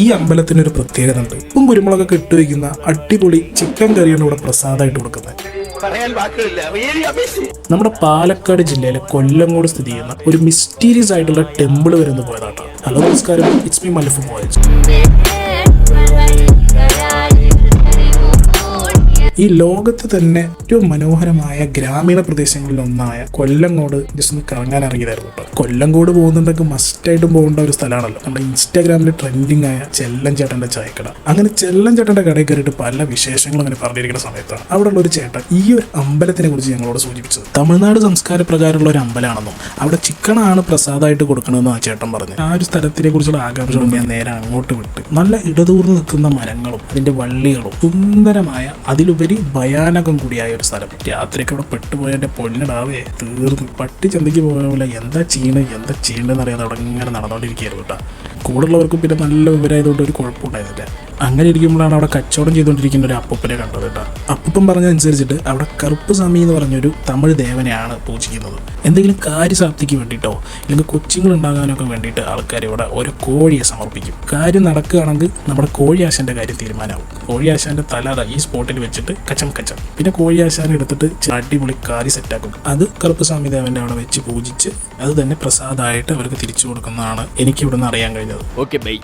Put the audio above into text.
ഈ അമ്പലത്തിനൊരു പ്രത്യേകത ഉണ്ട്. ഉപ്പും കുരുമുളകൊക്കെ ഇട്ട് വയ്ക്കുന്ന അടിപൊളി ചിക്കൻ കറിയാണ് ഇവിടെ പ്രസാദമായിട്ട് കൊടുക്കുന്നത്. നമ്മുടെ പാലക്കാട് ജില്ലയിലെ കൊല്ലങ്കോട് സ്ഥിതി ചെയ്യുന്ന ഒരു മിസ്റ്റീരിയസ് ആയിട്ടുള്ള ടെമ്പിൾ വരുന്ന പോയതാട്ടോ. ഹലോ നമസ്കാരം, it's me Mallu from voice. ഈ ലോകത്ത് തന്നെ ഏറ്റവും മനോഹരമായ ഗ്രാമീണ പ്രദേശങ്ങളിൽ ഒന്നായ കൊല്ലങ്കോട് ജസ്റ്റ് ഒന്ന് കറങ്ങാൻ ഇറങ്ങിയതായിരുന്നു കേട്ടോ. കൊല്ലങ്കോട് പോകുന്നുണ്ടെങ്കിൽ മസ്റ്റായിട്ടും പോകേണ്ട ഒരു സ്ഥലമാണല്ലോ നമ്മുടെ ഇൻസ്റ്റാഗ്രാമിൽ ട്രെൻഡിങ് ആയ ചെല്ലൻ ചേട്ടന്റെ ചായക്കട. അങ്ങനെ ചെല്ലൻ ചേട്ടന്റെ കടയിൽ കയറിയിട്ട് പല വിശേഷങ്ങളും അങ്ങനെ പറഞ്ഞിരിക്കുന്ന സമയത്താണ് അവിടെ ഉള്ള ഒരു ചേട്ടൻ ഈ ഒരു അമ്പലത്തിനെ കുറിച്ച് ഞങ്ങളോട് സൂചിപ്പിച്ചത്. തമിഴ്നാട് സംസ്കാര പ്രകാരമുള്ള ഒരു അമ്പലമാണെന്നും അവിടെ ചിക്കനാണ് പ്രസാദമായിട്ട് കൊടുക്കണമെന്നും ആ ചേട്ടൻ പറഞ്ഞു. ആ ഒരു സ്ഥലത്തിനെ കുറിച്ചുള്ള ആകാംക്ഷ ഞാൻ നേരെ അങ്ങോട്ട് വിട്ട് നല്ല ഇടതൂർന്ന് നിൽക്കുന്ന മരങ്ങളും അതിന്റെ വള്ളികളും സുന്ദരമായ അതിലുപരി ഭയാനകം കൂടിയായ ഒരു സ്ഥലം. രാത്രിയൊക്കെ അവിടെ പെട്ടുപോയ എന്റെ പൊന്നിടാവേ തീർന്നു. പട്ടി ചന്തയ്ക്ക് പോയ പോലെ എന്താ ചെയ്യേണ്ടതെന്ന് അറിയാതെ അവിടെ ഇങ്ങനെ നടന്നുകൊണ്ടിരിക്കുകയായിരുന്നു കേട്ടോ. കൂടുള്ളവർക്കും പിന്നെ നല്ല വിവരമായതുകൊണ്ട് ഒരു കുഴപ്പമുണ്ടായിരുന്നില്ല. അങ്ങനെ ഇരിക്കുമ്പോഴാണ് അവിടെ കച്ചവടം ചെയ്തുകൊണ്ടിരിക്കുന്ന ഒരു അപ്പൂപ്പനെ കണ്ടത് കേട്ടോ. അപ്പൂപ്പൻ പറഞ്ഞതനുസരിച്ചിട്ട് അവിടെ കറുപ്പ് സ്വാമി എന്ന് പറഞ്ഞൊരു തമിഴ് ദേവനെയാണ് പൂജിക്കുന്നത്. എന്തെങ്കിലും കാര്യസാപ്തിക്ക് വേണ്ടിയിട്ടോ അല്ലെങ്കിൽ കൊച്ചുങ്ങൾ ഉണ്ടാകാനൊക്കെ വേണ്ടിയിട്ട് ആൾക്കാർ ഇവിടെ ഒരു കോഴിയെ സമർപ്പിക്കും. കാര്യം നടക്കുകയാണെങ്കിൽ നമ്മുടെ കോഴിയാശാന്റെ കാര്യം തീരുമാനമാവും. കോഴിയാശാന്റെ തല ഈ സ്പോട്ടിൽ വെച്ചിട്ട് കച്ചം പിന്നെ കോഴിയാശാൻ എടുത്തിട്ട് അടിപൊളി കാരി സെറ്റാക്കും. അത് കറുപ്പ് സ്വാമി ദേവന്റെ അവിടെ വെച്ച് പൂജിച്ച് അത് തന്നെ പ്രസാദമായിട്ട് അവർക്ക് തിരിച്ചു കൊടുക്കുന്നതാണ് എനിക്ക് ഇവിടുന്ന് അറിയാൻ കഴിഞ്ഞത്. Okay bye.